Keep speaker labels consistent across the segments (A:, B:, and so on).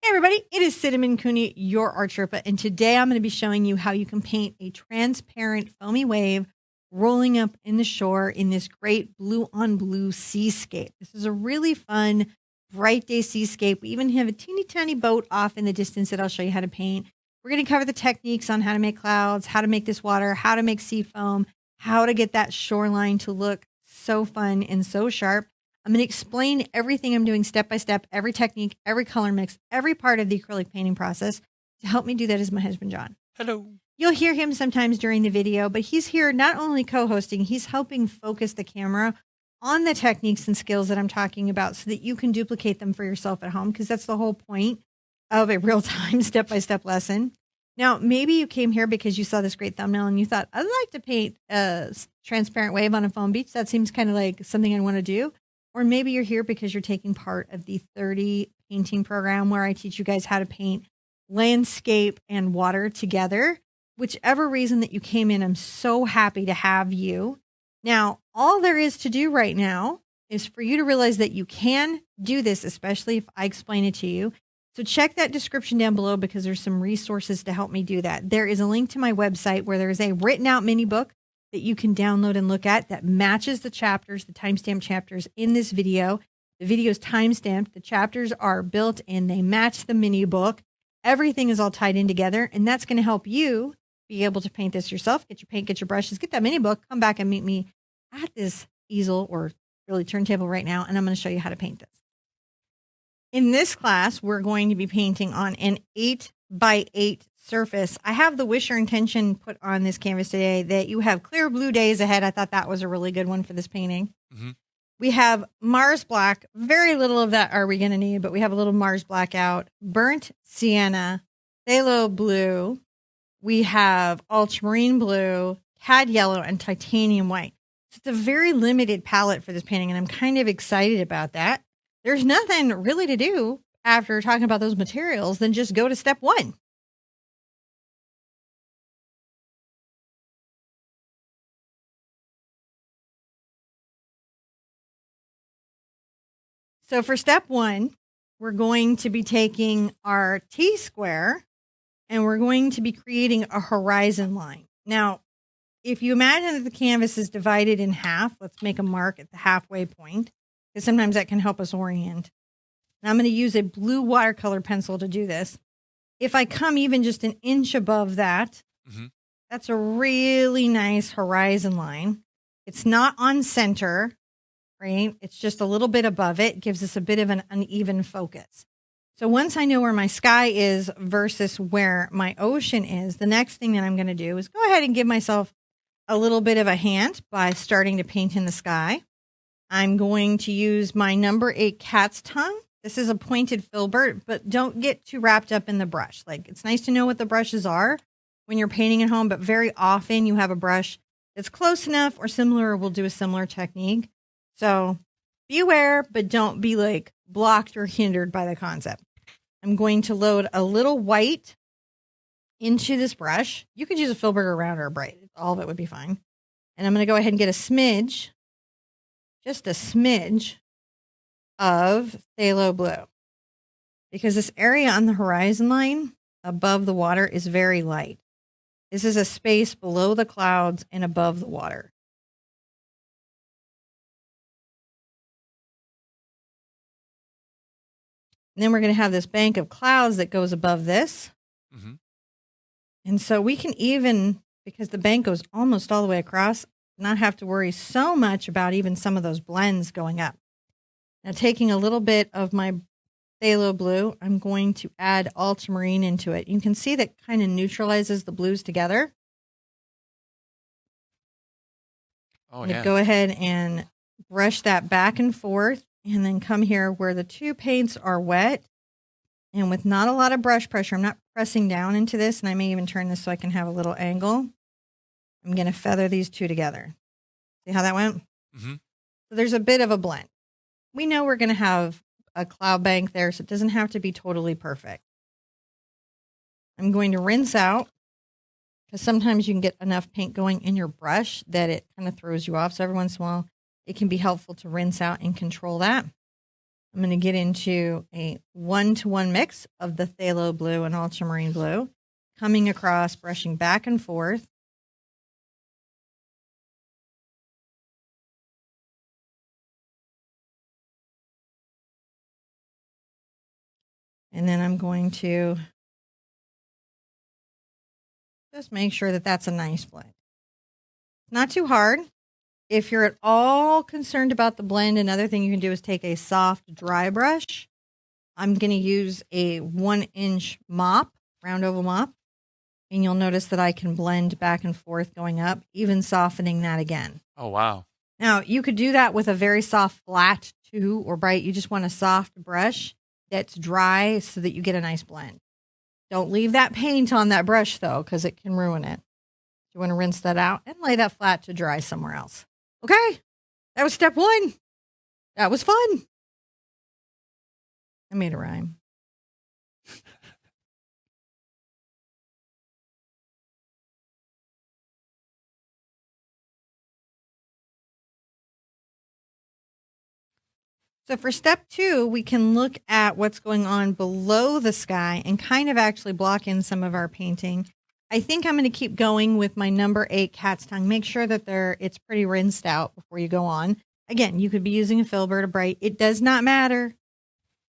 A: Hey everybody, it is Cinnamon Cooney, your Art Sherpa, and today I'm going to be showing you how you can paint a transparent foamy wave rolling up in the shore in this great blue on blue seascape. This is a really fun, bright day seascape. We even have a teeny tiny boat off in the distance that I'll show you how to paint. We're going to cover the techniques on how to make clouds, how to make this water, how to make seafoam, how to get that shoreline to look so fun and so sharp. I'm going to explain everything I'm doing step by step, every technique, every color mix, every part of the acrylic painting process. To help me do that is my husband, John.
B: Hello.
A: You'll hear him sometimes during the video, but he's here not only co-hosting, he's helping focus the camera on the techniques and skills that I'm talking about so that you can duplicate them for yourself at home, because that's the whole point of a real-time step-by-step lesson. Now, maybe you came here because you saw this great thumbnail and you thought, I'd like to paint a transparent wave on a foam beach. That seems kind of like something I want to do. Or maybe you're here because you're taking part of the 30 painting program where I teach you guys how to paint landscape and water together. Whichever reason that you came in, I'm so happy to have you. Now, all there is to do right now is for you to realize that you can do this, especially if I explain it to you. So check that description down below because there's some resources to help me do that. There is a link to my website where there's a written out mini book that you can download and look at that matches the chapters, the timestamp chapters in this video. The video is timestamped. The chapters are built in. They match the mini book. Everything is all tied in together, and that's going to help you be able to paint this yourself. Get your paint, get your brushes, get that mini book, come back and meet me at this easel or really turntable right now, and I'm going to show you how to paint this. In this class, we're going to be painting on an 8x8 surface. I have the wish or intention put on this canvas today that you have clear blue days ahead. I thought that was a really good one for this painting. Mm-hmm. We have Mars black. Very little of that are we going to need, but we have a little Mars black out. Burnt sienna, phthalo blue. We have ultramarine blue, cad yellow, and titanium white. So it's a very limited palette for this painting, and I'm kind of excited about that. There's nothing really to do after talking about those materials than just go to step one. So for step one, we're going to be taking our T-square and we're going to be creating a horizon line. Now, if you imagine that the canvas is divided in half, let's make a mark at the halfway point, because sometimes that can help us orient. And I'm going to use a blue watercolor pencil to do this. If I come even just an inch above that, that's a really nice horizon line. It's not on center. Right? It's just a little bit above it, gives us a bit of an uneven focus. So once I know where my sky is versus where my ocean is, the next thing that I'm going to do is go ahead and give myself a little bit of a hint by starting to paint in the sky. I'm going to use my number 8 cat's tongue. This is a pointed filbert, but don't get too wrapped up in the brush. Like, it's nice to know what the brushes are when you're painting at home, but very often you have a brush that's close enough or similar, or will do a similar technique. So be aware, but don't be like blocked or hindered by the concept. I'm going to load a little white into this brush. You could use a filbert or round or a bright. All of it would be fine. And I'm going to go ahead and get a smidge, just a smidge of phthalo blue. Because this area on the horizon line above the water is very light. This is a space below the clouds and above the water. And then we're going to have this bank of clouds that goes above this. Mm-hmm. And so we can even, because the bank goes almost all the way across, not have to worry so much about even some of those blends going up. Now, taking a little bit of my phthalo blue, I'm going to add ultramarine into it. You can see that kind of neutralizes the blues together. Oh, yeah. Go ahead and brush that back and forth. And then come here where the two paints are wet and with not a lot of brush pressure. I'm not pressing down into this, and I may even turn this so I can have a little angle. I'm going to feather these two together. See how that went? Mm-hmm. So there's a bit of a blend. We know we're going to have a cloud bank there, so it doesn't have to be totally perfect. I'm going to rinse out because sometimes you can get enough paint going in your brush that it kind of throws you off. So every once in a while, it can be helpful to rinse out and control that. I'm I'm going to get into a 1-to-1 mix of the phthalo blue and ultramarine blue, coming across, brushing back and forth. And then I'm going to just make sure that that's a nice blend. Not too hard. If you're at all concerned about the blend, another thing you can do is take a soft, dry brush. I'm going to use a 1-inch mop, round oval mop, and you'll notice that I can blend back and forth going up, even softening that again.
B: Oh, wow.
A: Now, you could do that with a very soft flat too, or bright. You just want a soft brush that's dry so that you get a nice blend. Don't leave that paint on that brush, though, because it can ruin it. You want to rinse that out and lay that flat to dry somewhere else. Okay, that was step 1. That was fun. I made a rhyme. So for step 2, we can look at what's going on below the sky and kind of actually block in some of our painting. I think I'm going to keep going with my number 8 cat's tongue. Make sure that it's pretty rinsed out before you go on. Again, you could be using a filbert, a bright. It does not matter.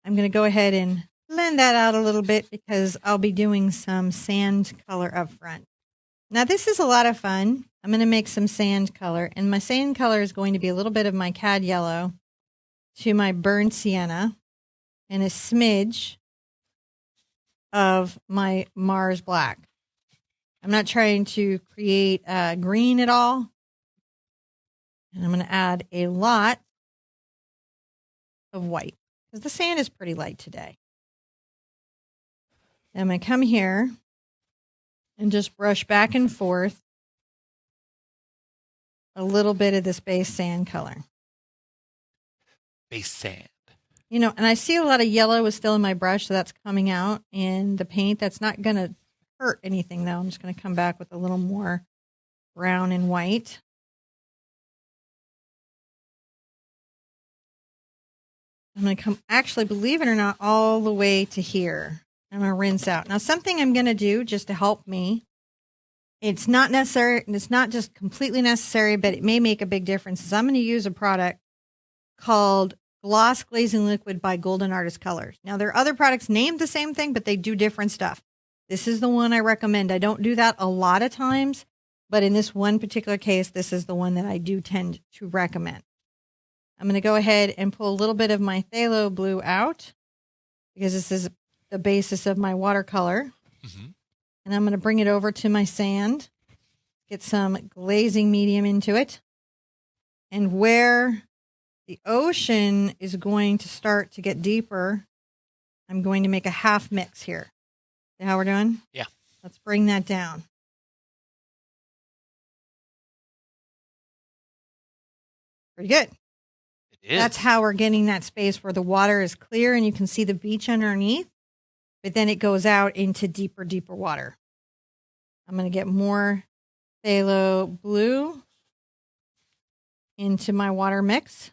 A: I'm going to go ahead and blend that out a little bit because I'll be doing some sand color up front. Now, this is a lot of fun. I'm going to make some sand color, and my sand color is going to be a little bit of my cad yellow to my burnt sienna and a smidge of my Mars black. I'm not trying to create green at all. And I'm going to add a lot of white because the sand is pretty light today. I'm going to come here and just brush back and forth a little bit of this base sand color.
B: Base sand.
A: You know, and I see a lot of yellow is still in my brush, so that's coming out in the paint. That's not going to hurt anything, though. I'm just going to come back with a little more brown and white. I'm going to come, actually, believe it or not, all the way to here. I'm going to rinse out. Now, something I'm going to do just to help me, it's not necessary, and it's not just completely necessary, but it may make a big difference, is I'm going to use a product called Gloss Glazing Liquid by Golden Artist Colors. Now, there are other products named the same thing, but they do different stuff. This is the one I recommend. I don't do that a lot of times, but in this one particular case, this is the one that I do tend to recommend. I'm going to go ahead and pull a little bit of my phthalo blue out because this is the basis of my watercolor. Mm-hmm. And I'm going to bring it over to my sand, get some glazing medium into it. And where the ocean is going to start to get deeper, I'm going to make a half mix here. See how we're doing?
B: Yeah.
A: Let's bring that down. Pretty good.
B: It is.
A: That's how we're getting that space where the water is clear and you can see the beach underneath, but then it goes out into deeper, deeper water. I'm going to get more phthalo blue into my water mix.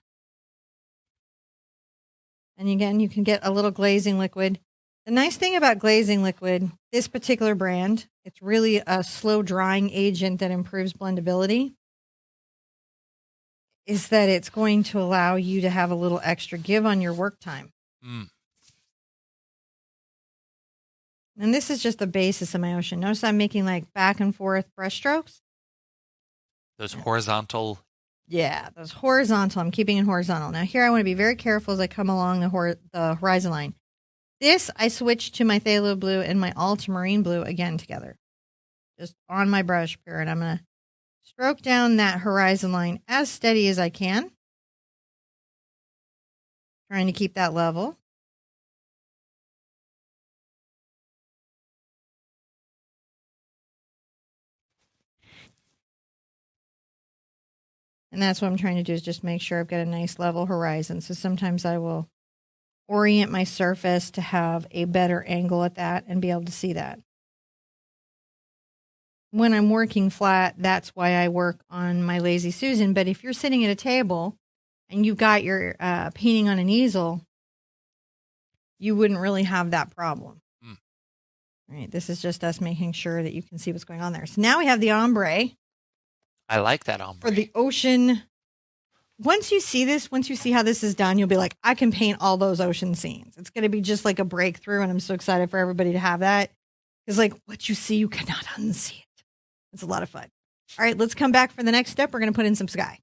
A: And again, you can get a little glazing liquid. The nice thing about glazing liquid, this particular brand, it's really a slow drying agent that improves blendability, is that it's going to allow you to have a little extra give on your work time. Mm. And this is just the basis of my ocean. Notice I'm making like back and forth brush strokes.
B: Those horizontal.
A: Yeah, those horizontal. I'm keeping it horizontal. Now here I want to be very careful as I come along the horizon line. This, I switched to my phthalo blue and my ultramarine blue again together. Just on my brush here. And I'm going to stroke down that horizon line as steady as I can. Trying to keep that level. And that's what I'm trying to do, is just make sure I've got a nice level horizon. So sometimes I will orient my surface to have a better angle at that and be able to see that. When I'm working flat, that's why I work on my Lazy Susan. But if you're sitting at a table and you've got your painting on an easel, you wouldn't really have that problem.
B: Mm.
A: All right, this is just us making sure that you can see what's going on there. So now we have the ombre.
B: I like that ombre.
A: For the ocean. Once you see this, once you see how this is done, you'll be like, I can paint all those ocean scenes. It's going to be just like a breakthrough, and I'm so excited for everybody to have that. It's like, what you see, you cannot unsee it. It's a lot of fun. All right, let's come back for the next step. We're going to put in some sky.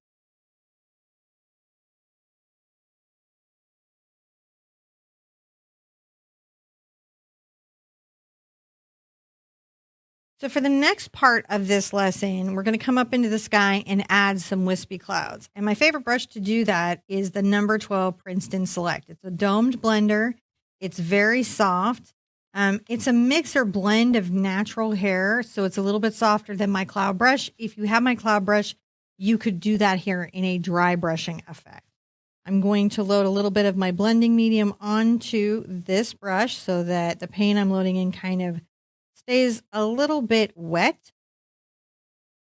A: So for the next part of this lesson, we're going to come up into the sky and add some wispy clouds. And my favorite brush to do that is the number 12 Princeton Select. It's a domed blender. It's very soft. It's a mix or blend of natural hair, so it's a little bit softer than my cloud brush. If you have my cloud brush, you could do that here in a dry brushing effect. I'm going to load a little bit of my blending medium onto this brush so that the paint I'm loading in kind of stays a little bit wet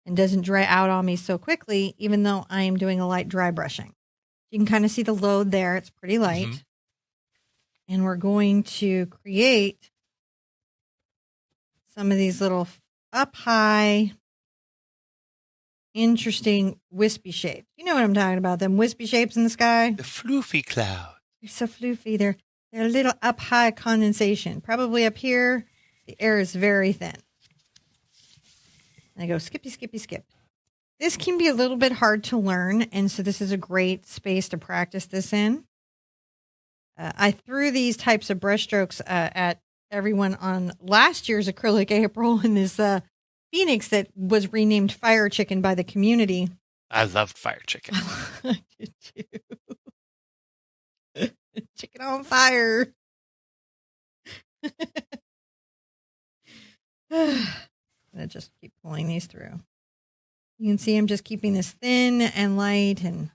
A: and doesn't dry out on me so quickly, even though I am doing a light dry brushing. You can kind of see the load there. It's pretty light. Mm-hmm. And we're going to create some of these little up high, interesting wispy shapes. You know what I'm talking about, them wispy shapes in the sky?
B: The floofy cloud.
A: They're so floofy. They're a little up high condensation. Probably up here, the air is very thin. And I go skippy, skippy, skip. This can be a little bit hard to learn, and so this is a great space to practice this in. I threw these types of brush strokes at everyone on last year's Acrylic April in this Phoenix that was renamed Fire Chicken by the community.
B: I loved Fire Chicken.
A: I did too. Chicken on fire. I just keep pulling these through. You can see I'm just keeping this thin and light, and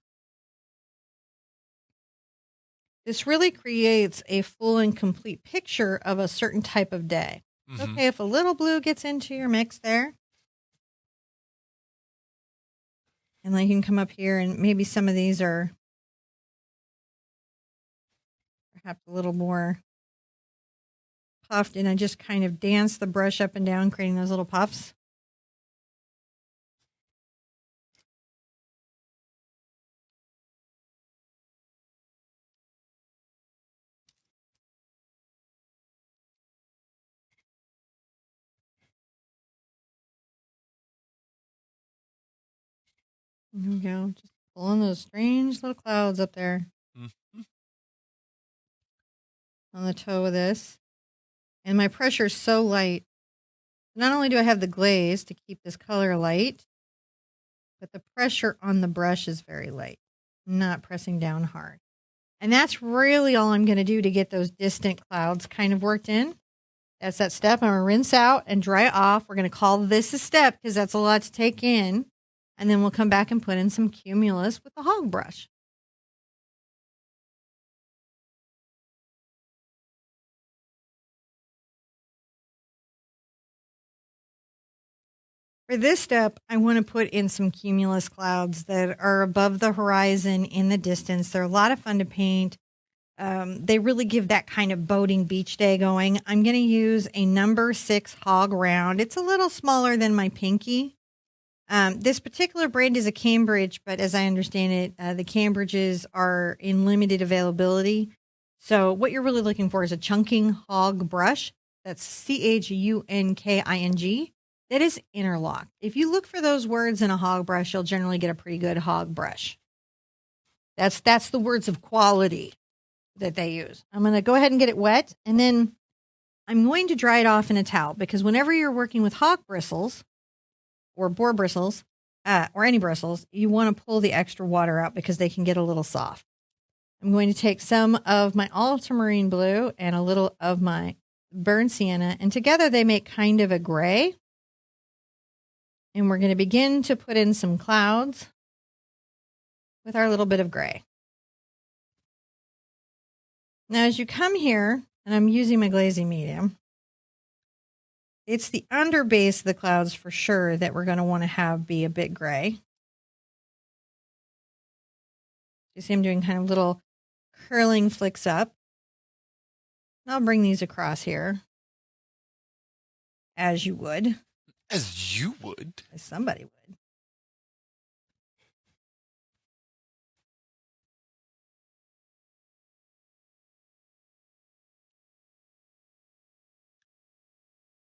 A: this really creates a full and complete picture of a certain type of day. Mm-hmm. Okay, if a little blue gets into your mix there, and then you can come up here and maybe some of these are perhaps a little more puffed, and I just kind of dance the brush up and down, creating those little puffs. There we go. Just pulling those strange little clouds up there. Mm-hmm. On the toe of this. And my pressure is so light. Not only do I have the glaze to keep this color light, but the pressure on the brush is very light. I'm not pressing down hard. And that's really all I'm going to do to get those distant clouds kind of worked in. That's that step. I'm going to rinse out and dry off. We're going to call this a step because that's a lot to take in. And then we'll come back and put in some cumulus with the hog brush. For this step, I want to put in some cumulus clouds that are above the horizon in the distance. They're a lot of fun to paint. They really give that kind of boating beach day going. I'm going to use a number 6 hog round. It's a little smaller than my pinky. This particular brand is a Cambridge, but as I understand it, the Cambridges are in limited availability. So what you're really looking for is a chunking hog brush. That's CHUNKING. That is interlocked. If you look for those words in a hog brush, you'll generally get a pretty good hog brush. That's the words of quality that they use. I'm going to go ahead and get it wet, and then I'm going to dry it off in a towel, because whenever you're working with hog bristles or boar bristles or any bristles, you want to pull the extra water out because they can get a little soft. I'm going to take some of my ultramarine blue and a little of my burnt sienna, and together they make kind of a gray. And we're going to begin to put in some clouds with our little bit of gray. Now, as you come here, and I'm using my glazing medium, it's the under base of the clouds for sure that we're going to want to have be a bit gray. You see I'm doing kind of little curling flicks up. I'll bring these across here, as you would,
B: As you would.
A: as somebody would.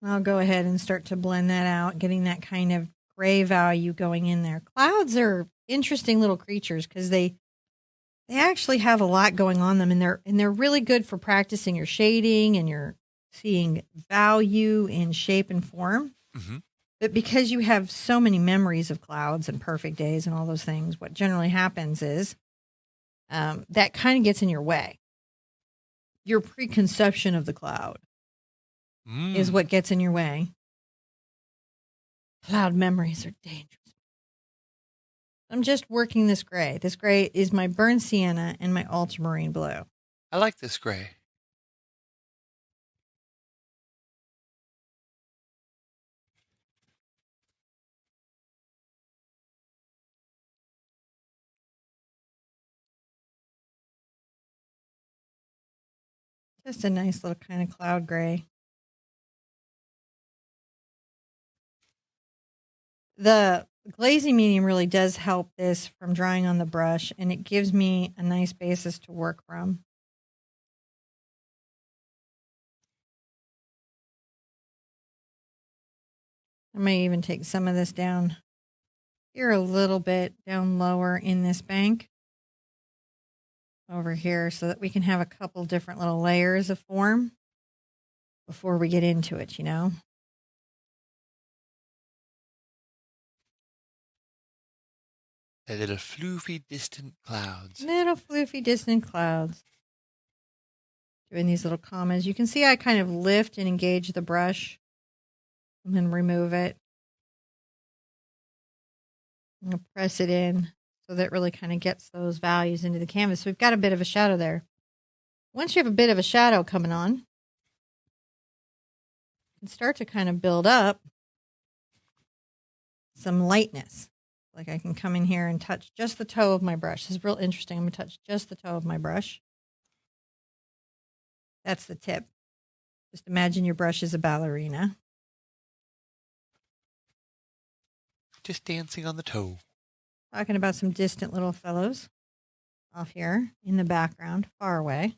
A: I'll go ahead and start to blend that out, getting that kind of gray value going in there. Clouds are interesting little creatures because they actually have a lot going on them, and they're really good for practicing your shading and your seeing value in shape and form.
B: Mm-hmm.
A: But because you have so many memories of clouds and perfect days and all those things, what generally happens is that kind of gets in your way. Your preconception of the cloud is what gets in your way. Cloud memories are dangerous. I'm just working this gray. This gray is my burnt sienna and my ultramarine blue.
B: I like this gray.
A: Just a nice little kind of cloud gray. The glazing medium really does help this from drying on the brush, and it gives me a nice basis to work from. I may even take some of this down here a little bit, down lower in this bank over here, so that we can have a couple different little layers of form before we get into it, you know?
B: The little floofy distant clouds.
A: Little floofy distant clouds. Doing these little commas. You can see I kind of lift and engage the brush and then remove it. I'm going to press it in so that it really kind of gets those values into the canvas. So we've got a bit of a shadow there. Once you have a bit of a shadow coming on, you can start to kind of build up some lightness. Like I can come in here and touch just the toe of my brush. This is real interesting. I'm going to touch just the toe of my brush. That's the tip. Just imagine your brush is a ballerina.
B: Just dancing on the toe.
A: Talking about some distant little fellows off here in the background, far away.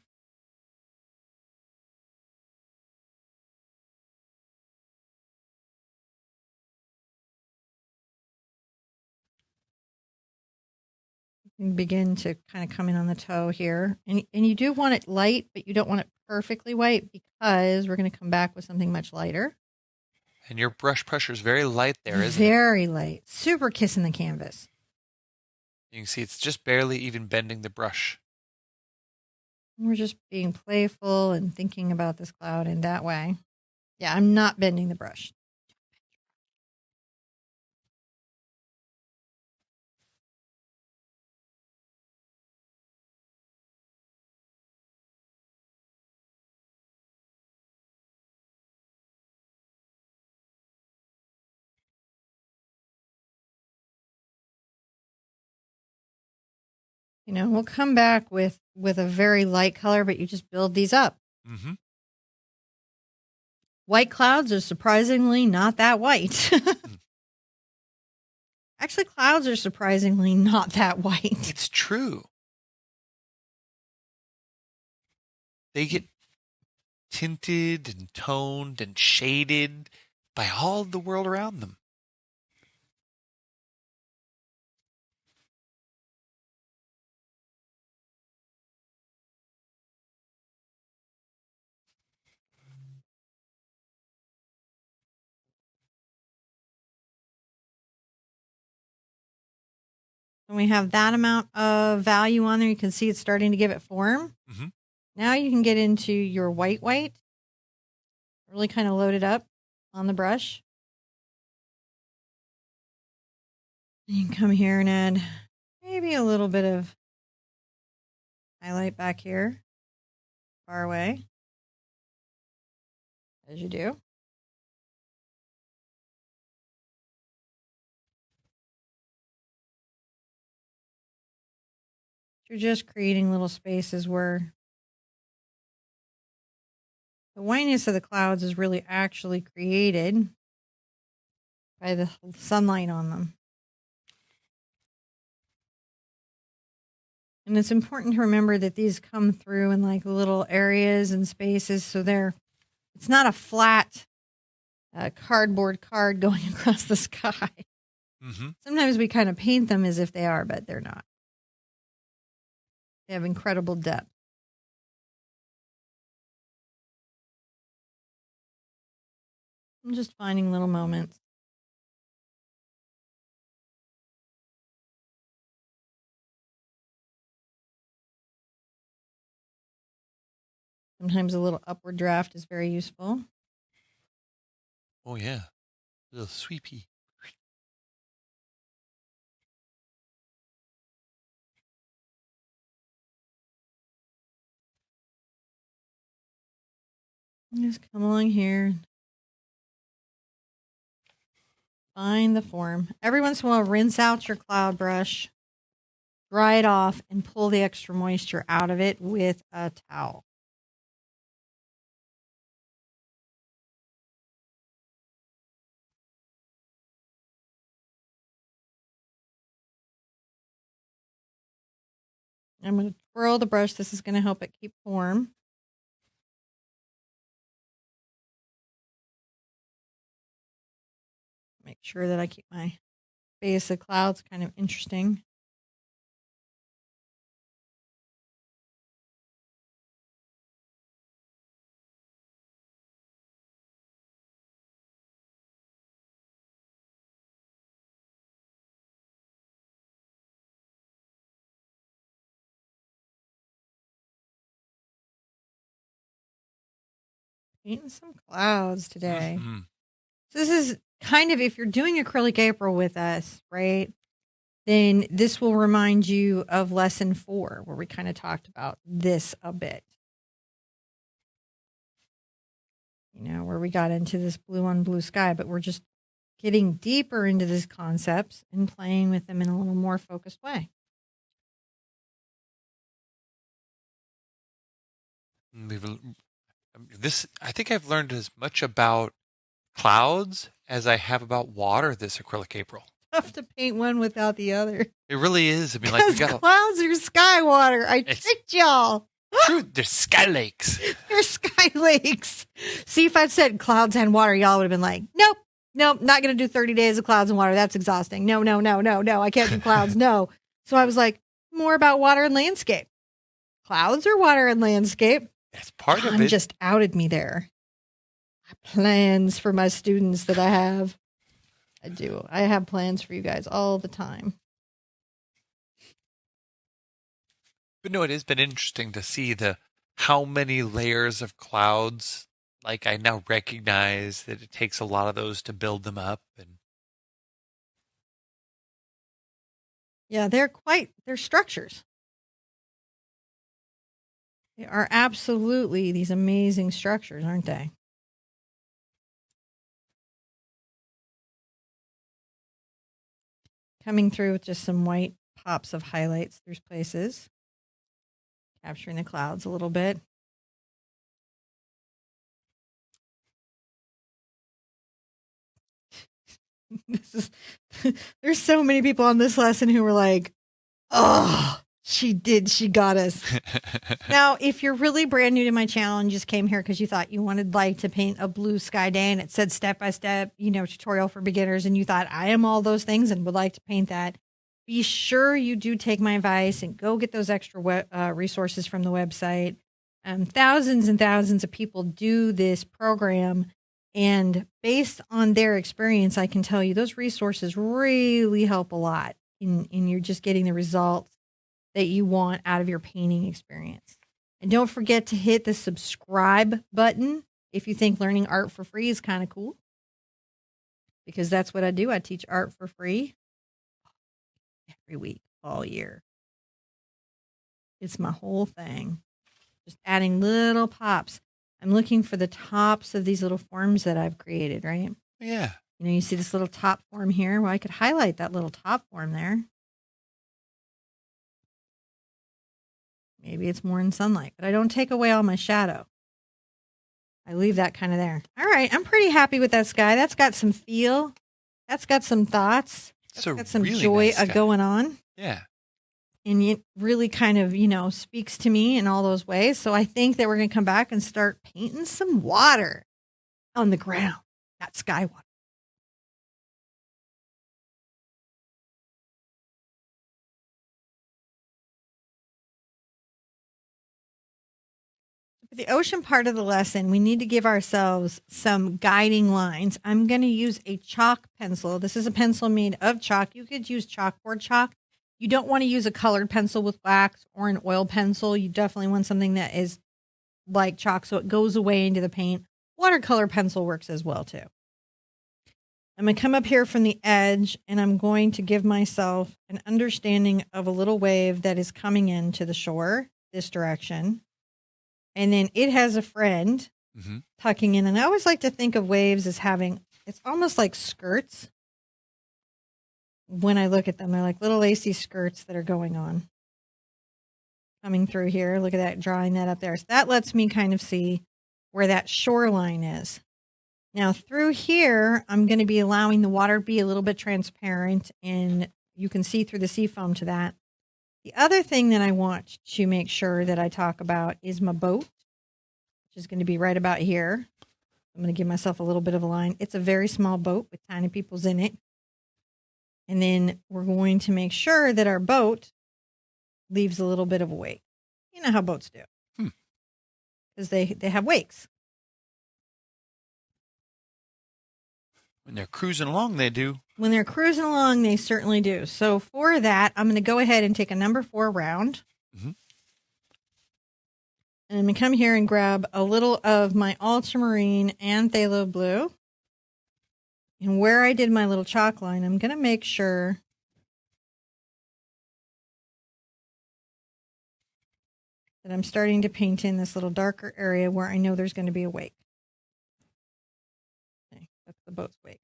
A: And begin to kind of come in on the toe here. And you do want it light, but you don't want it perfectly white because we're going to come back with something much lighter.
B: And your brush pressure is very light there, isn't it?
A: Very light. Super kissing the canvas.
B: You can see it's just barely even bending the brush.
A: We're just being playful and thinking about this cloud in that way. Yeah, I'm not bending the brush. You know, we'll come back with a very light color, but you just build these up.
B: Mm-hmm.
A: White clouds are surprisingly not that white. Actually, clouds are surprisingly not that white.
B: It's true. They get tinted and toned and shaded by all the world around them.
A: When we have that amount of value on there, you can see it's starting to give it form.
B: Mm-hmm.
A: Now you can get into your white, really kind of load it up on the brush. You can come here and add maybe a little bit of highlight back here, far away, as you do. You're just creating little spaces where The whiteness of the clouds is really actually created by the sunlight on them. And it's important to remember that these come through in like little areas and spaces. So it's not a flat cardboard card going across the sky.
B: Mm-hmm.
A: Sometimes we kind of paint them as if they are, but they're not. They have incredible depth. I'm just finding little moments. Sometimes a little upward draft is very useful.
B: Oh, yeah. A little sweepy.
A: Just come along here. Find the form. Every once in a while, rinse out your cloud brush, dry it off, and pull the extra moisture out of it with a towel. I'm going to twirl the brush. This is going to help it keep form. Make sure that I keep my base of clouds kind of interesting. Painting some clouds today.
B: Mm-hmm.
A: So this is kind of, if you're doing Acrylic April with us, right, then this will remind you of lesson 4, where we kind of talked about this a bit. You know, where we got into this blue on blue sky, but we're just getting deeper into these concepts and playing with them in a little more focused way.
B: I think I've learned as much about clouds as I have about water this acrylic April.
A: Tough to paint one without the other.
B: It really is. I mean, like, we got
A: clouds are sky water. I tricked y'all.
B: True, they're sky lakes.
A: They're sky lakes. See, if I'd said clouds and water, y'all would have been like, nope, not going to do 30 days of clouds and water. That's exhausting. No, I can't do clouds. No. So I was like, more about water and landscape. Clouds are water and landscape.
B: That's part of it.
A: Tom just outed me there. Plans for my students that I have. I do. I have plans for you guys all the time.
B: But no, it has been interesting to see how many layers of clouds. Like, I now recognize that it takes a lot of those to build them up. And
A: yeah, they're structures. They are absolutely these amazing structures, aren't they? Coming through with just some white pops of highlights through places. Capturing the clouds a little bit. There's so many people on this lesson who were like, oh, she got us. Now, if you're really brand new to my channel and just came here because you thought you wanted like to paint a blue sky day and it said step-by-step, tutorial for beginners, and you thought I am all those things and would like to paint that, be sure you do take my advice and go get those extra resources from the website. Thousands and thousands of people do this program, and based on their experience, I can tell you those resources really help a lot in you're just getting the results that you want out of your painting experience. And don't forget to hit the subscribe button if you think learning art for free is kind of cool, because that's what I do. I teach art for free every week, all year. It's my whole thing. Just adding little pops. I'm looking for the tops of these little forms that I've created, right?
B: Yeah.
A: You see this little top form here? Well, I could highlight that little top form there. Maybe it's more in sunlight, but I don't take away all my shadow. I leave that kind of there. All right. I'm pretty happy with that sky. That's got some feel. That's got some thoughts.
B: It's
A: That's
B: a
A: got some
B: really
A: joy
B: nice sky.
A: going on.
B: Yeah.
A: And it really kind of, speaks to me in all those ways. So I think that we're going to come back and start painting some water on the ground, not sky water. For the ocean part of the lesson, we need to give ourselves some guiding lines. I'm going to use a chalk pencil. This is a pencil made of chalk. You could use chalkboard chalk. You don't want to use a colored pencil with wax or an oil pencil. You definitely want something that is like chalk so it goes away into the paint. Watercolor pencil works as well too. I'm going to come up here from the edge and I'm going to give myself an understanding of a little wave that is coming into the shore this direction. And then it has a friend tucking in. And I always like to think of waves as having, it's almost like skirts. When I look at them, they're like little lacy skirts that are going on. Coming through here. Look at that, drawing that up there. So that lets me kind of see where that shoreline is. Now through here, I'm going to be allowing the water to be a little bit transparent and you can see through the seafoam to that. The other thing that I want to make sure that I talk about is my boat, which is going to be right about here. I'm going to give myself a little bit of a line. It's a very small boat with tiny peoples in it. And then we're going to make sure that our boat leaves a little bit of a wake. You know how boats do. Because they have wakes.
B: When they're cruising along, they do.
A: When they're cruising along, they certainly do. So for that, I'm going to go ahead and take a number 4 round. And I'm going to come here and grab a little of my ultramarine and phthalo blue. And where I did my little chalk line, I'm going to make sure that I'm starting to paint in this little darker area where I know there's going to be a wake. Okay, that's the boat's wake.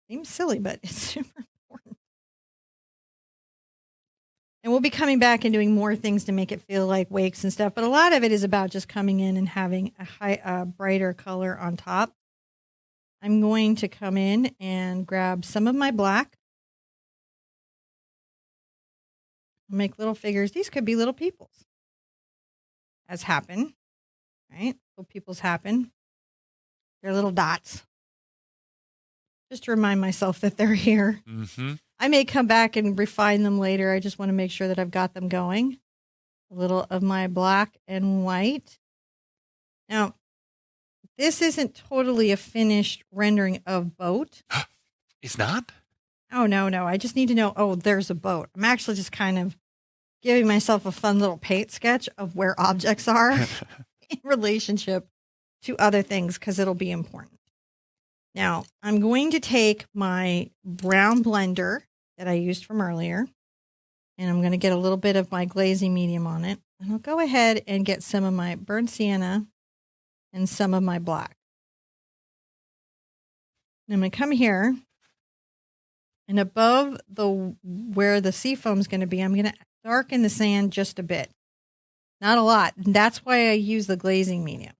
A: Seems silly, but it's super important. And we'll be coming back and doing more things to make it feel like wakes and stuff. But a lot of it is about just coming in and having a brighter color on top. I'm going to come in and grab some of my black. Make little figures. These could be little peoples. As happen, right? Little peoples happen. They're little dots. Just to remind myself that they're here. I may come back and refine them later. I just want to make sure that I've got them going. A little of my black and white. Now, this isn't totally a finished rendering of boat.
B: It's not?
A: Oh, no. I just need to know, oh, there's a boat. I'm actually just kind of giving myself a fun little paint sketch of where objects are in relationship to other things because it'll be important. Now, I'm going to take my brown blender that I used from earlier, and I'm going to get a little bit of my glazing medium on it. And I'll go ahead and get some of my burnt sienna and some of my black. And I'm going to come here, and above where the seafoam is going to be, I'm going to darken the sand just a bit. Not a lot. And that's why I use the glazing medium.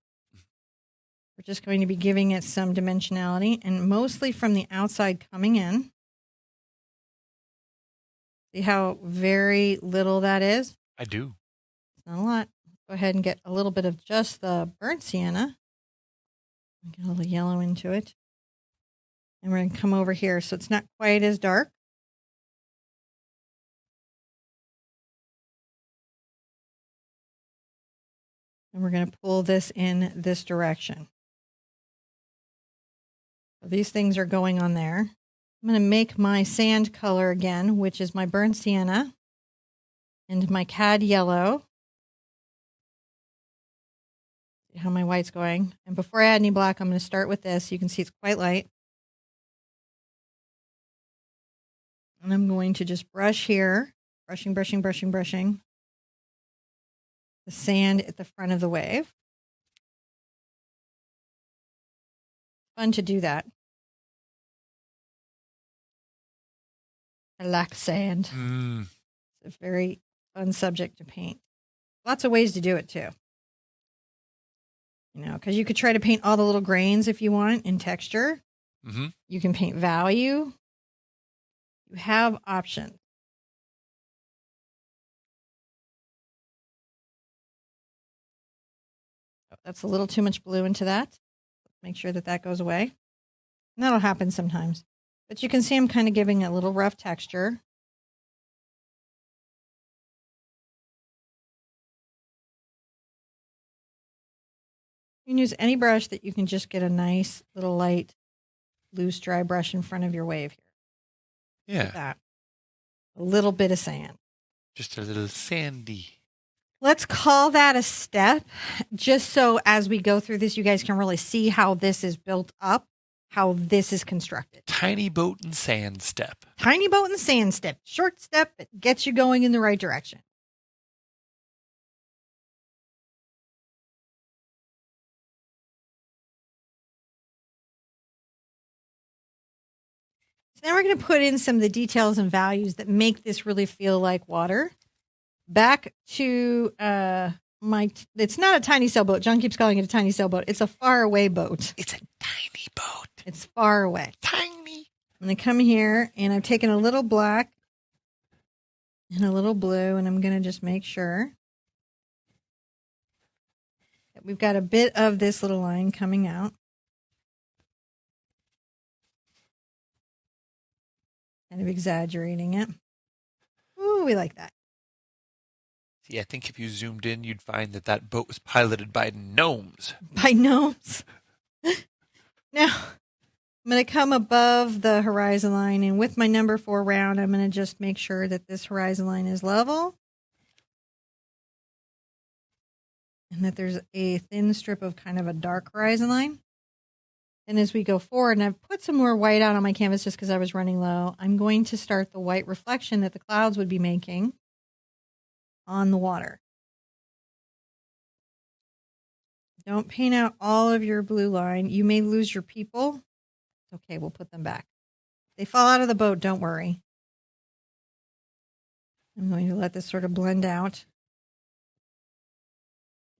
A: We're just going to be giving it some dimensionality and mostly from the outside coming in. See how very little that is?
B: I do.
A: It's not a lot. Go ahead and get a little bit of just the burnt sienna. Get a little yellow into it. And we're going to come over here so it's not quite as dark. And we're going to pull this in this direction. So these things are going on there. I'm going to make my sand color again, which is my burnt sienna and my cad yellow. See how my white's going. And before I add any black, I'm going to start with this. You can see it's quite light. And I'm going to just brush here, brushing the sand at the front of the wave. Fun to do that. I like sand. It's a very fun subject to paint. Lots of ways to do it too. You know, because you could try to paint all the little grains if you want in texture.
B: Mm-hmm.
A: You can paint value. You have options. Oh, that's a little too much blue into that. Make sure that that goes away. And that'll happen sometimes. But you can see I'm kind of giving a little rough texture. You can use any brush that you can just get a nice little light, loose, dry brush in front of your wave here.
B: Yeah.
A: Like that. A little bit of sand.
B: Just a little sandy.
A: Let's call that a step, just so as we go through this, you guys can really see how this is built up, how this is constructed.
B: Tiny boat and sand step.
A: Tiny boat and sand step. Short step that gets you going in the right direction. So now we're going to put in some of the details and values that make this really feel like water. Back to it's not a tiny sailboat. John keeps calling it a tiny sailboat. It's a faraway boat.
B: It's a tiny boat.
A: It's far away.
B: Tiny.
A: I'm going to come here and I've taken a little black and a little blue, and I'm going to just make sure that we've got a bit of this little line coming out. Kind of exaggerating it. Ooh, we like that.
B: See, I think if you zoomed in, you'd find that that boat was piloted by gnomes.
A: By gnomes. Now, I'm going to come above the horizon line, and with my number 4 round, I'm going to just make sure that this horizon line is level. And that there's a thin strip of kind of a dark horizon line. And as we go forward, and I've put some more white out on my canvas just because I was running low, I'm going to start the white reflection that the clouds would be making on the water. Don't paint out all of your blue line. You may lose your people. Okay, we'll put them back. If they fall out of the boat, don't worry. I'm going to let this sort of blend out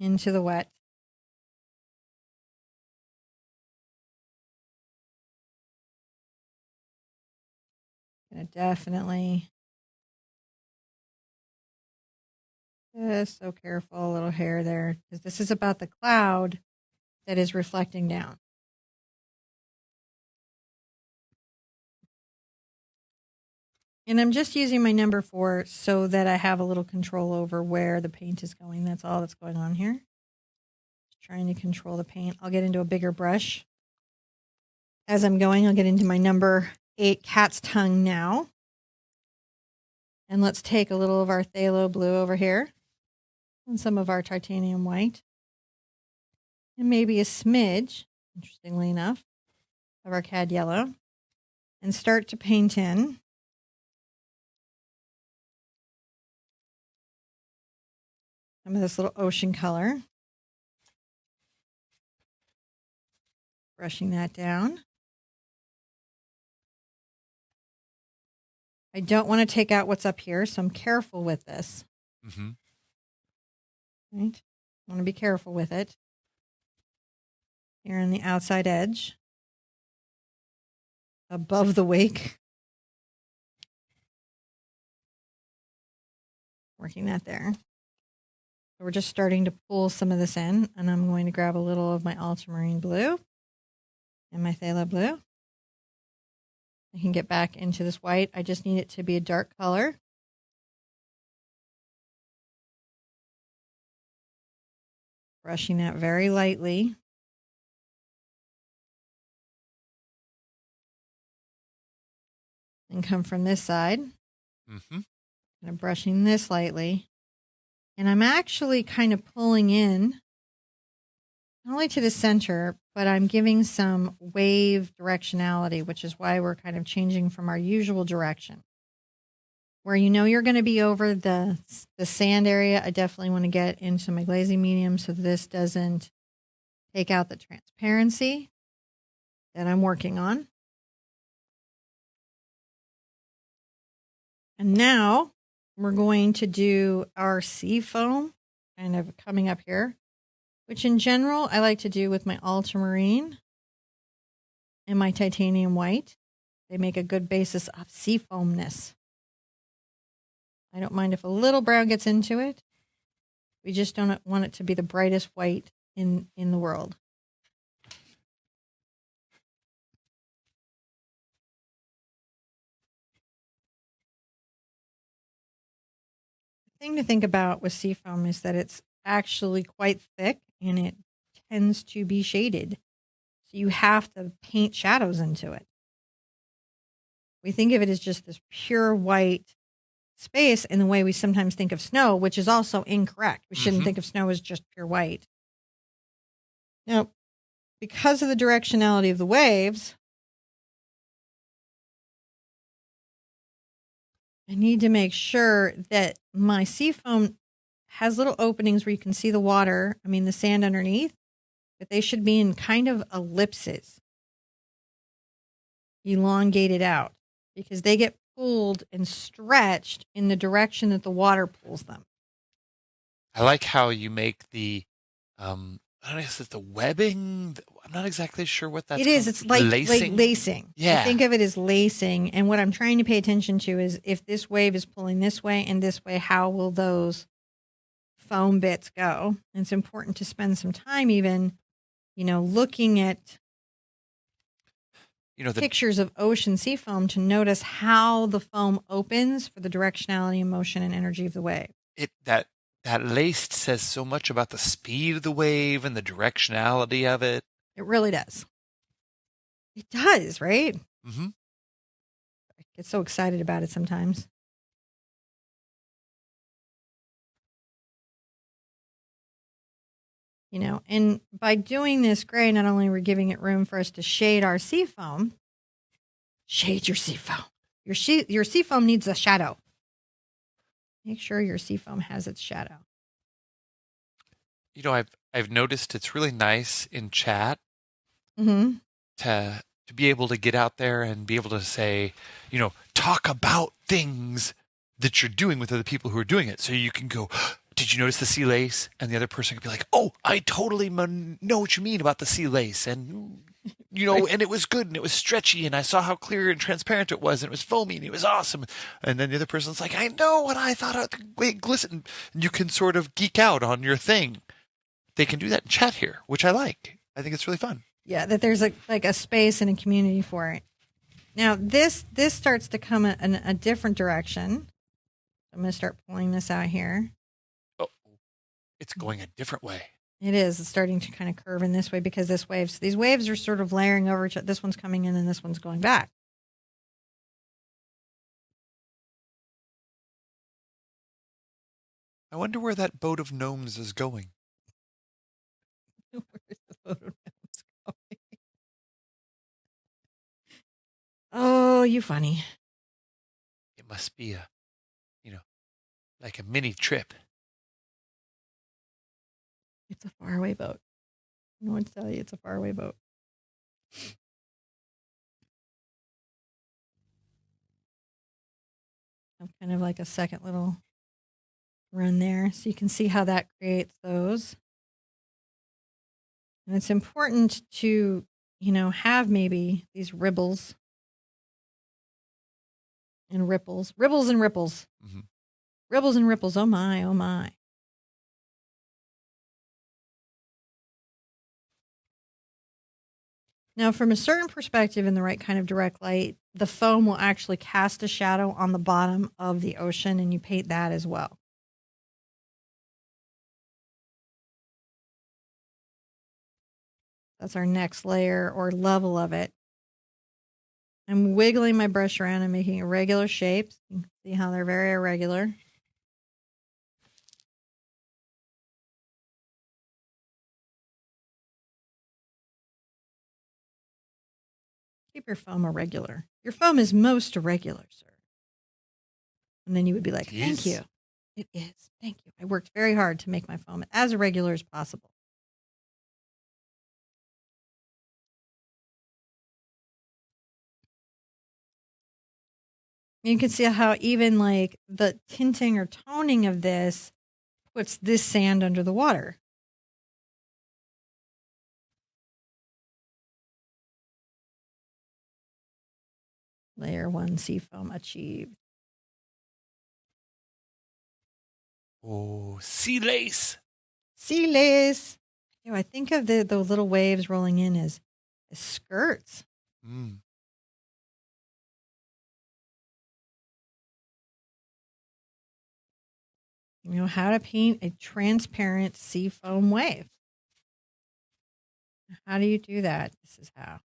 A: into the wet. Gonna definitely just so careful, a little hair there, because this is about the cloud that is reflecting down. And I'm just using my number 4 so that I have a little control over where the paint is going. That's all that's going on here. Just trying to control the paint. I'll get into a bigger brush. As I'm going, I'll get into my number 8 cat's tongue now. And let's take a little of our phthalo blue over here and some of our titanium white. And maybe a smidge, interestingly enough, of our cad yellow. And start to paint in some of this little ocean color. Brushing that down. I don't want to take out what's up here, so I'm careful with this.
B: Mm-hmm.
A: Right? I want to be careful with it. Here on the outside edge. Above the wake. Working that there. So we're just starting to pull some of this in, and I'm going to grab a little of my ultramarine blue and my phthalo blue. I can get back into this white. I just need it to be a dark color. Brushing that very lightly. And come from this side.
B: Mm-hmm.
A: And I'm brushing this lightly. And I'm actually kind of pulling in, not only to the center, but I'm giving some wave directionality, which is why we're kind of changing from our usual direction. Where you know you're going to be over the sand area, I definitely want to get into my glazing medium so this doesn't take out the transparency that I'm working on. And now we're going to do our Seafoam, kind of coming up here, which in general I like to do with my ultramarine and my titanium white. They make a good basis of seafoamness. I don't mind if a little brown gets into it. We just don't want it to be the brightest white in the world. The thing to think about with seafoam is that it's actually quite thick and it tends to be shaded. So you have to paint shadows into it. We think of it as just this pure white space in the way we sometimes think of snow, which is also incorrect. We shouldn't think of snow as just pure white. Now, because of the directionality of the waves, I need to make sure that my seafoam has little openings where you can see the water, the sand underneath, but they should be in kind of ellipses, elongated out, because they get pulled and stretched in the direction that the water pulls them.
B: I like how you make the, I don't know if it's the webbing. I'm not exactly sure what that's
A: It is.
B: called.
A: It's like lacing.
B: Yeah.
A: I think of it as lacing. And what I'm trying to pay attention to is if this wave is pulling this way and this way, how will those foam bits go? And it's important to spend some time even, looking at the pictures of ocean sea foam to notice how the foam opens for the directionality and motion and energy of the wave.
B: That laced says so much about the speed of the wave and the directionality of it.
A: It really does. It does, right?
B: Mm-hmm.
A: I get so excited about it sometimes. And by doing this gray, not only are we giving it room for us to shade our sea foam, shade your sea foam. Your sea foam needs a shadow. Make sure your sea foam has its shadow.
B: I've noticed it's really nice in chat
A: to
B: be able to get out there and be able to say, talk about things that you're doing with other people who are doing it. So you can go, did you notice the sea lace? And the other person could be like, oh, I totally know what you mean about the sea lace. And, right. And it was good and it was stretchy and I saw how clear and transparent it was and it was foamy and it was awesome. And then the other person's like, I know what I thought the way it glistened. And you can sort of geek out on your thing. They can do that in chat here, which I like. I think it's really fun.
A: Yeah, that there's like a space and a community for it. Now, this starts to come in a different direction. I'm going to start pulling this out here.
B: Oh, it's going a different way.
A: It is. It's starting to kind of curve in this way because these waves are sort of layering over each other. This one's coming in and this one's going back.
B: I wonder where that boat of gnomes is going.
A: Where's the boat of gnomes going? Oh, you funny.
B: It must be like a mini trip.
A: It's a faraway boat. No one tell you it's a faraway boat. I'm kind of like a second little run there. So you can see how that creates those. And it's important to, have maybe these ribbles and ripples. Ribbles and ripples.
B: Mm-hmm.
A: Ribbles and ripples. Oh my, oh my. Now, from a certain perspective in the right kind of direct light, the foam will actually cast a shadow on the bottom of the ocean, and you paint that as well. That's our next layer or level of it. I'm wiggling my brush around and making irregular shapes. You can see how they're very irregular. Keep your foam irregular. Your foam is most irregular, sir. And then you would be like, thank you. It is. Thank you. I worked very hard to make my foam as irregular as possible. You can see how even like the tinting or toning of this puts this sand under the water. Layer 1 Seafoam achieved.
B: Oh, sea lace.
A: Sea lace. You know, I think of the little waves rolling in as skirts.
B: Mm.
A: You know how to paint a transparent seafoam wave. How do you do that? This is how.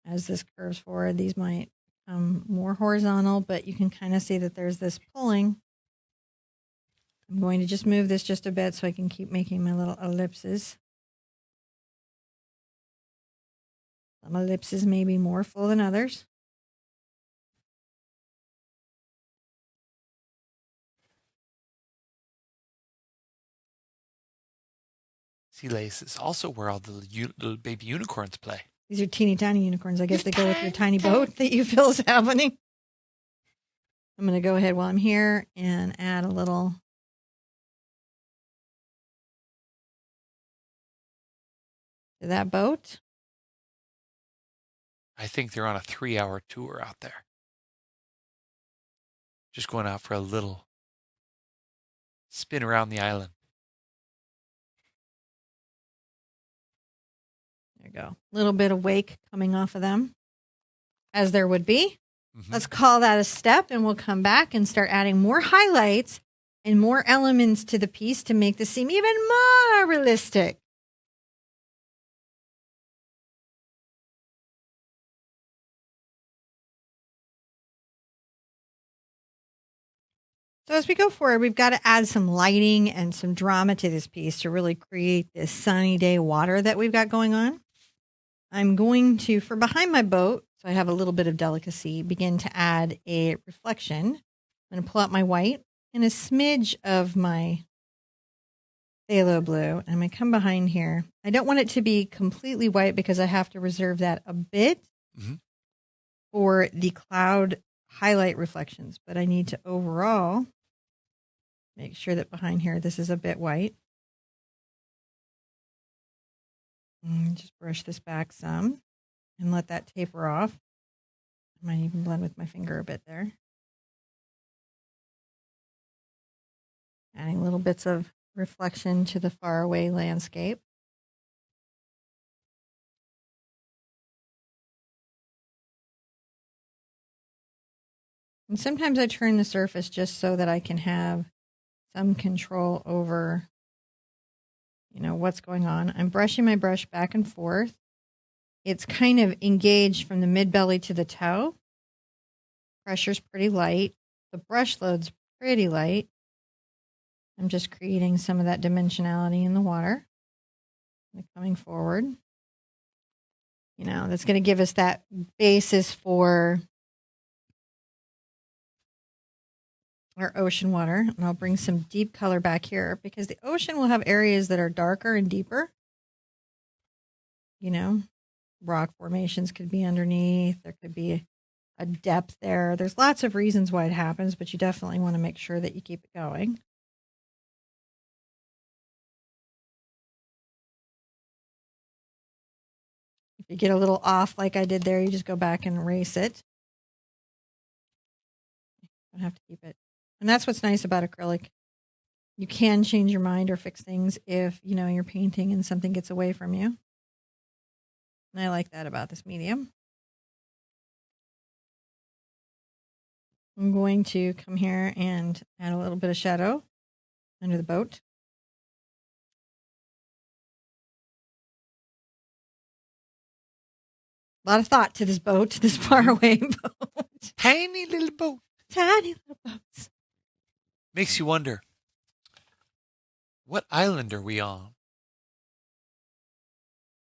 A: As this curves forward, these might become more horizontal, but you can kind of see that there's this pulling. I'm going to just move this just a bit so I can keep making my little ellipses. Some ellipses may be more full than others.
B: Sea lace is also where all the little baby unicorns play.
A: These are teeny tiny unicorns. I guess they go with your tiny boat that you feel is happening. I'm going to go ahead while I'm here and add a little to that boat.
B: I think they're on a 3-hour tour out there. Just going out for a little spin around the island.
A: There you go. A little bit of wake coming off of them, as there would be.
B: Mm-hmm.
A: Let's call that a step, and we'll come back and start adding more highlights and more elements to the piece to make this seem even more realistic. So as we go forward, we've got to add some lighting and some drama to this piece to really create this sunny day water that we've got going on. I'm going to, for behind my boat, so I have a little bit of delicacy, begin to add a reflection. I'm going to pull out my white and a smidge of my phthalo blue. And I'm going to come behind here. I don't want it to be completely white because I have to reserve that a bit for the cloud highlight reflections. But I need to overall make sure that behind here, this is a bit white. And just brush this back some and let that taper off. I might even blend with my finger a bit there. Adding little bits of reflection to the faraway landscape. And sometimes I turn the surface just so that I can have some control over, you know, what's going on. I'm brushing my brush back and forth. It's kind of engaged from the mid-belly to the toe. Pressure's pretty light. The brush load's pretty light. I'm just creating some of that dimensionality in the water. And coming forward. You know, that's going to give us that basis for our ocean water. And I'll bring some deep color back here because the ocean will have areas that are darker and deeper. You know, rock formations could be underneath. There could be a depth there. There's lots of reasons why it happens, but you definitely want to make sure that you keep it going. If you get a little off like I did there, you just go back and erase it. Don't have to keep it. And that's what's nice about acrylic. You can change your mind or fix things if, you know, you're painting and something gets away from you. And I like that about this medium. I'm going to come here and add a little bit of shadow under the boat. A lot of thought to this boat, to this faraway boat.
B: Tiny little boat.
A: Tiny little boats.
B: Makes you wonder, what island are we on?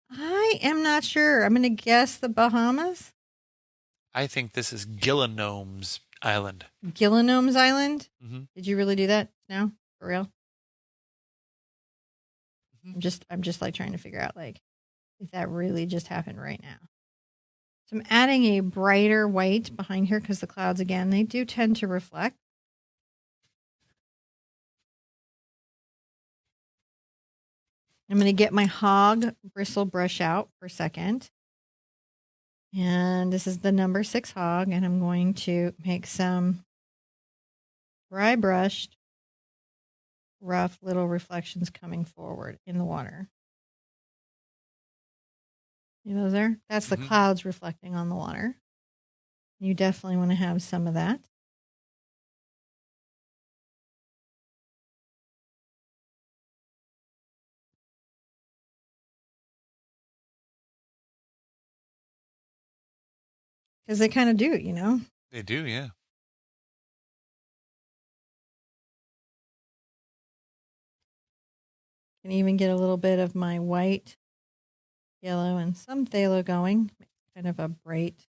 A: I am not sure. I'm going to guess the Bahamas.
B: I think this is Gillinomes Island.
A: Gillinomes Island?
B: Mm-hmm.
A: Did you really do that now? For real?
B: Mm-hmm.
A: I'm just like trying to figure out like if that really just happened right now. So I'm adding a brighter white behind here because the clouds, again, they do tend to reflect. I'm going to get my hog bristle brush out for a second. And this is the number 6 hog, and I'm going to make some dry brushed, rough little reflections coming forward in the water. See those there? That's the clouds reflecting on the water. You definitely want to have some of that. Because they kind of do, you know?
B: They do, yeah.
A: Can even get a little bit of my white, yellow, and some phthalo going. Kind of a bright.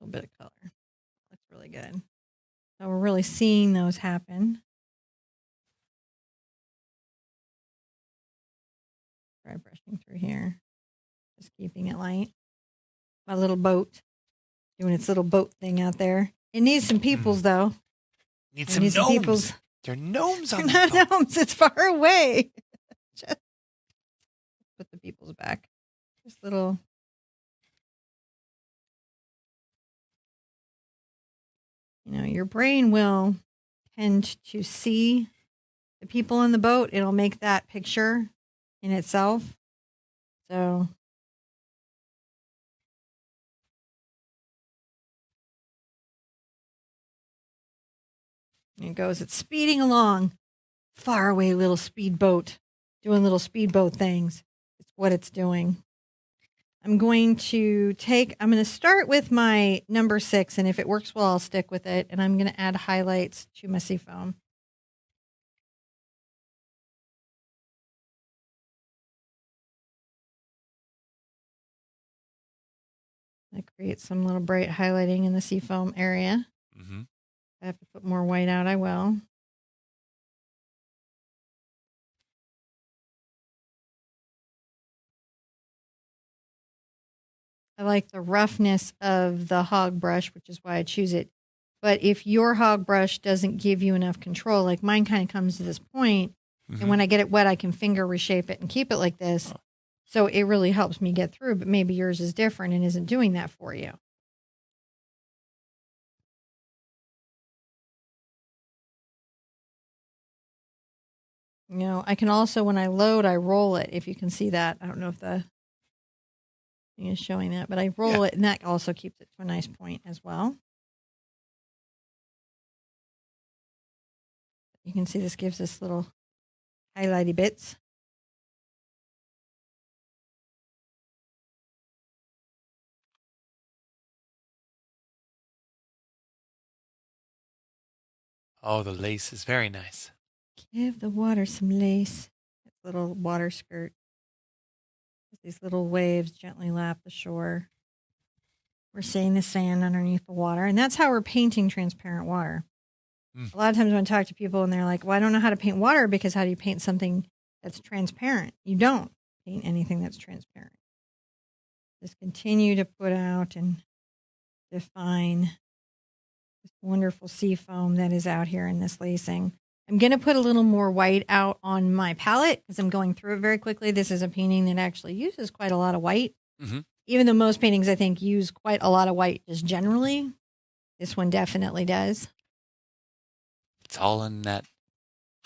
A: A little bit of color. Looks really good. So we're really seeing those happen. Dry brushing through here. Just keeping it light. My little boat doing its little boat thing out there. It needs some peoples, though.
B: Need some gnomes.
A: Peoples.
B: There are gnomes on
A: They're
B: the
A: not
B: boat.
A: gnomes. It's far away. Just put the peoples back. Just little. You know, your brain will tend to see the people in the boat. It'll make that picture in itself. So it goes. It's speeding along. Far away little speedboat. Doing little speedboat things. It's what it's doing. I'm going to start with my number 6, and if it works well, I'll stick with it. And I'm going to add highlights to my Seafoam. I create some little bright highlighting in the Seafoam area.
B: Mm-hmm.
A: If I have to put more white out, I will. I like the roughness of the hog brush, which is why I choose it. But if your hog brush doesn't give you enough control, like mine kind of comes to this point, and when I get it wet, I can finger reshape it and keep it like this. Oh. So it really helps me get through, but maybe yours is different and isn't doing that for you. You know, I can also, when I load, I roll it, if you can see that. I don't know if the thing is showing that, but I roll it, and that also keeps it to a nice point as well. You can see this gives us little highlighty bits.
B: Oh, the lace is very nice.
A: Give the water some lace. Little water skirt. These little waves gently lap the shore. We're seeing the sand underneath the water, and that's how we're painting transparent water. A lot of times when I talk to people and they're like, well, I don't know how to paint water, because how do you paint something that's transparent? You don't paint anything that's transparent. Just continue to put out and define this wonderful Seafoam that is out here in this lacing. I'm going to put a little more white out on my palette because I'm going through it very quickly. This is a painting that actually uses quite a lot of white. Mm-hmm. Even though most paintings, I think, use quite a lot of white just generally, this one definitely does.
B: It's all in that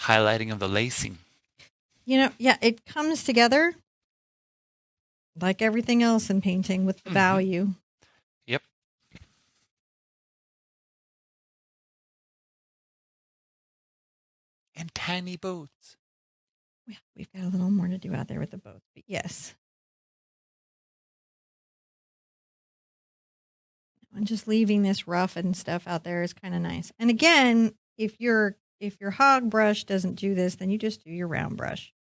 B: highlighting of the lacing.
A: You know, yeah, it comes together like everything else in painting with the value.
B: Yep. And tiny boats.
A: Yeah, we've got a little more to do out there with the boats, but yes. And just leaving this rough and stuff out there is kind of nice. And again, if your hog brush doesn't do this, then you just do your round brush.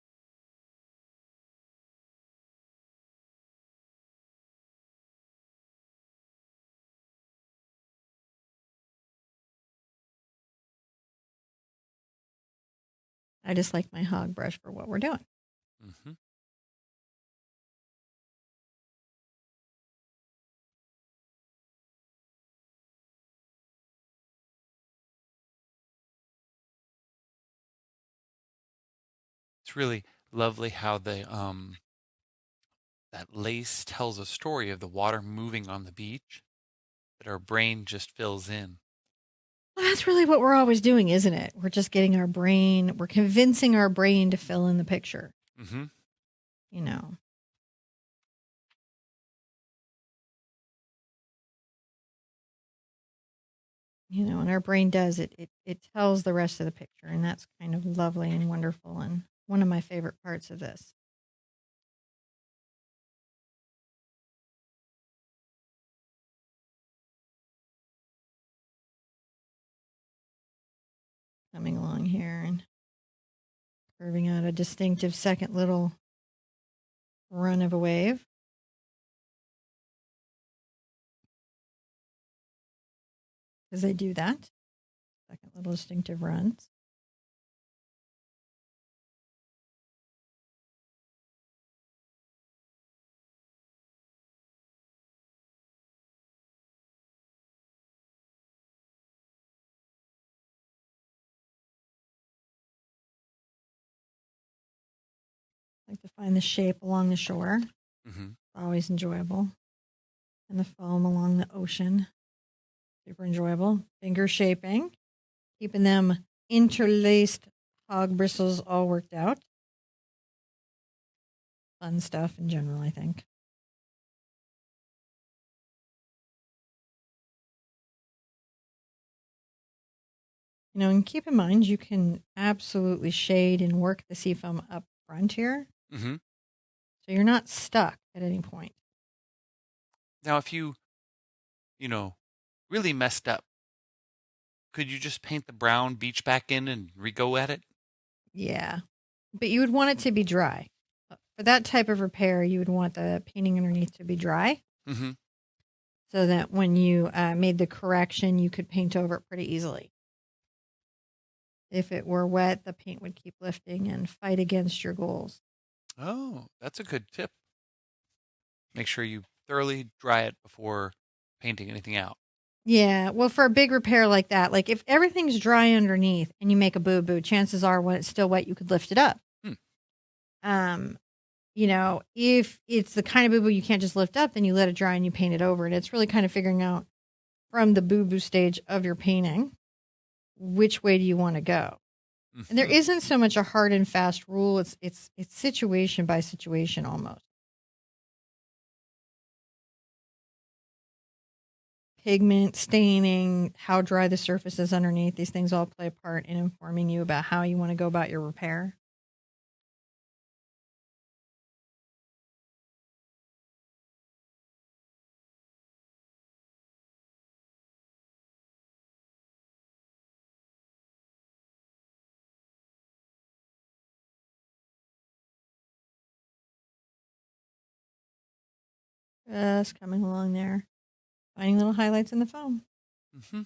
A: I just like my hog brush for what we're doing. Mm-hmm.
B: It's really lovely how that lace tells a story of the water moving on the beach that our brain just fills in.
A: Well, that's really what we're always doing, isn't it? We're just getting our brain, we're convincing our brain to fill in the picture,
B: Mm-hmm.
A: you know. And our brain does it. It tells the rest of the picture, and that's kind of lovely and wonderful, and one of my favorite parts of this. Coming along here and curving out a distinctive second little run of a wave. Because they do that. Second little distinctive runs. I like to find the shape along the shore.
B: Mm-hmm.
A: Always enjoyable. And the foam along the ocean. Super enjoyable. Finger shaping. Keeping them interlaced hog bristles all worked out. Fun stuff in general, I think. And keep in mind, you can absolutely shade and work the seafoam up front here.
B: Mm-hmm.
A: So you're not stuck at any point.
B: Now, if you really messed up, could you just paint the brown beach back in and re-go at it?
A: Yeah. But you would want it to be dry. For that type of repair, you would want the painting underneath to be dry.
B: Mm-hmm.
A: So that when you made the correction, you could paint over it pretty easily. If it were wet, the paint would keep lifting and fight against your goals.
B: Oh, that's a good tip. Make sure you thoroughly dry it before painting anything out.
A: Yeah, well, for a big repair like that, like if everything's dry underneath and you make a boo-boo, chances are when it's still wet, you could lift it up. If it's the kind of boo-boo you can't just lift up, then you let it dry and you paint it over. And it's really kind of figuring out from the boo-boo stage of your painting, which way do you want to go?
B: Mm-hmm.
A: And there isn't so much a hard and fast rule. It's situation by situation almost. Pigment, staining, how dry the surface is underneath, these things all play a part in informing you about how you want to go about your repair. Just coming along there, finding little highlights in the foam.
B: Mm-hmm.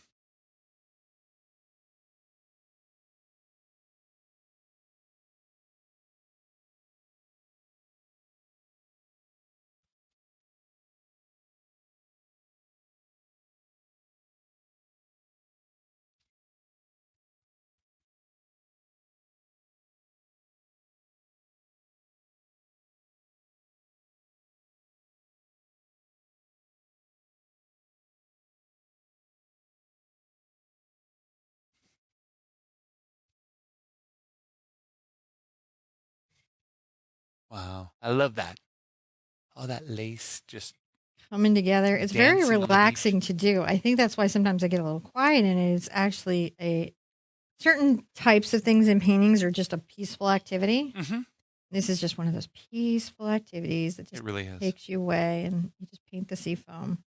B: Wow, I love that. All that lace just
A: Coming together. It's very
B: dancing on the beach.
A: relaxing to do. I think that's why sometimes I get a little quiet in it. It's actually certain types of things in paintings are just a peaceful activity.
B: Mm-hmm.
A: This is just one of those peaceful activities that just
B: It really is.
A: takes you away, and you just paint the seafoam.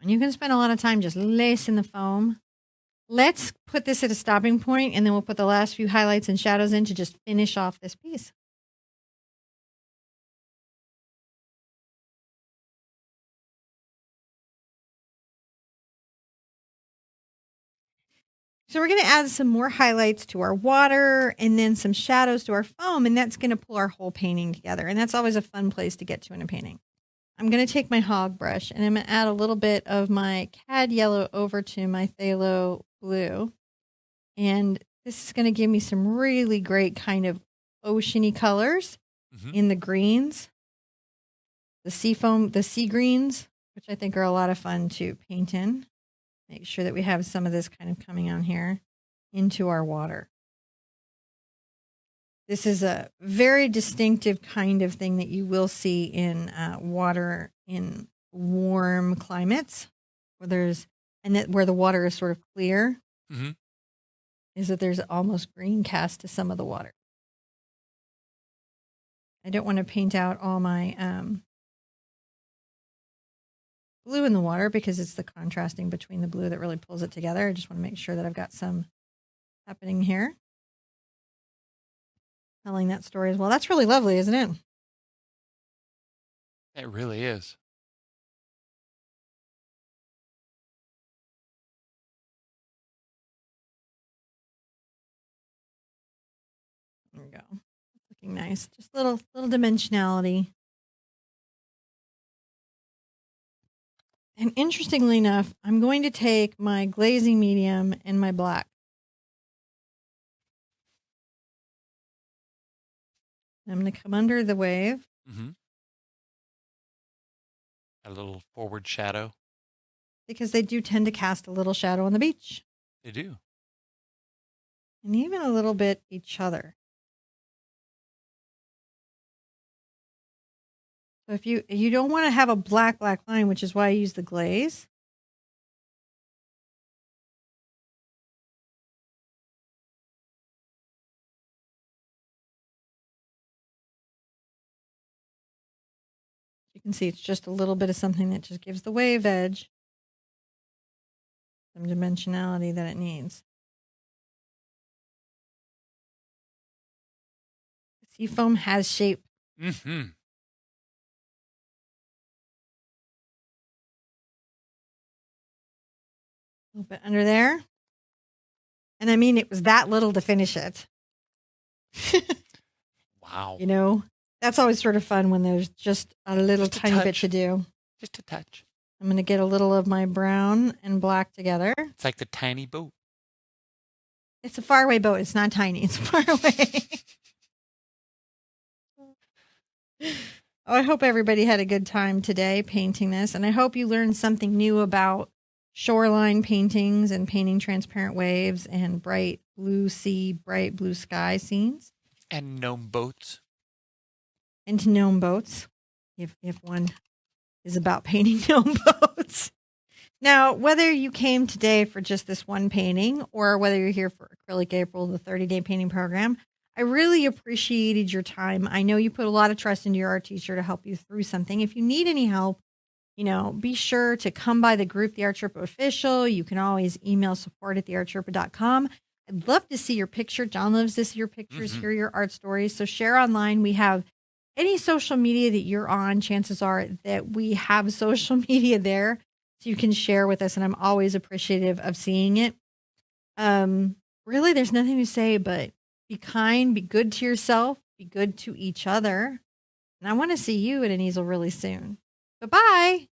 A: And you can spend a lot of time just lacing the foam. Let's put this at a stopping point, and then we'll put the last few highlights and shadows in to just finish off this piece. So we're going to add some more highlights to our water and then some shadows to our foam, and that's going to pull our whole painting together. And that's always a fun place to get to in a painting. I'm going to take my hog brush and I'm going to add a little bit of my cad yellow over to my phthalo blue. And this is going to give me some really great kind of oceany colors in the greens, the seafoam, the sea greens, which I think are a lot of fun to paint in. Make sure that we have some of this kind of coming on here into our water. This is a very distinctive kind of thing that you will see in water in warm climates, where the water is sort of clear. Is that there's almost green cast to some of the water. I don't want to paint out all my blue in the water because it's the contrasting between the blue that really pulls it together. I just want to make sure that I've got some happening here. Telling that story as well. That's really lovely, isn't it?
B: It really is.
A: There we go. Looking nice. Just little dimensionality. And interestingly enough, I'm going to take my glazing medium and my black. I'm going to come under the wave.
B: A little forward shadow.
A: Because they do tend to cast a little shadow on the beach.
B: They do.
A: And even a little bit each other. So if you don't want to have a black line, which is why I use the glaze. You can see it's just a little bit of something that just gives the wave edge some dimensionality that it needs. The seafoam has shape. A little bit under there. And I mean, it was that little to finish it.
B: Wow.
A: You know, that's always sort of fun when there's just a little tiny bit to do.
B: Just a touch.
A: I'm going to get a little of my brown and black together.
B: It's like the tiny boat.
A: It's a faraway boat. It's not tiny. It's far away. Oh, I hope everybody had a good time today painting this. And I hope you learned something new about shoreline paintings and painting transparent waves and bright blue sea, bright blue sky scenes.
B: And gnome boats.
A: And gnome boats, if one is about painting gnome boats. Now, whether you came today for just this one painting or whether you're here for Acrylic April, the 30-day painting program, I really appreciated your time. I know you put a lot of trust into your art teacher to help you through something. If you need any help, you know, be sure to come by the group, the Art Sherpa Official. You can always email support@theartsherpa.com. I'd love to see your picture. John loves to see your pictures, hear your art stories. So share online. We have any social media that you're on. Chances are that we have social media there, so you can share with us. And I'm always appreciative of seeing it. Really, there's nothing to say but be kind, be good to yourself, be good to each other. And I want to see you at an easel really soon. Bye-bye.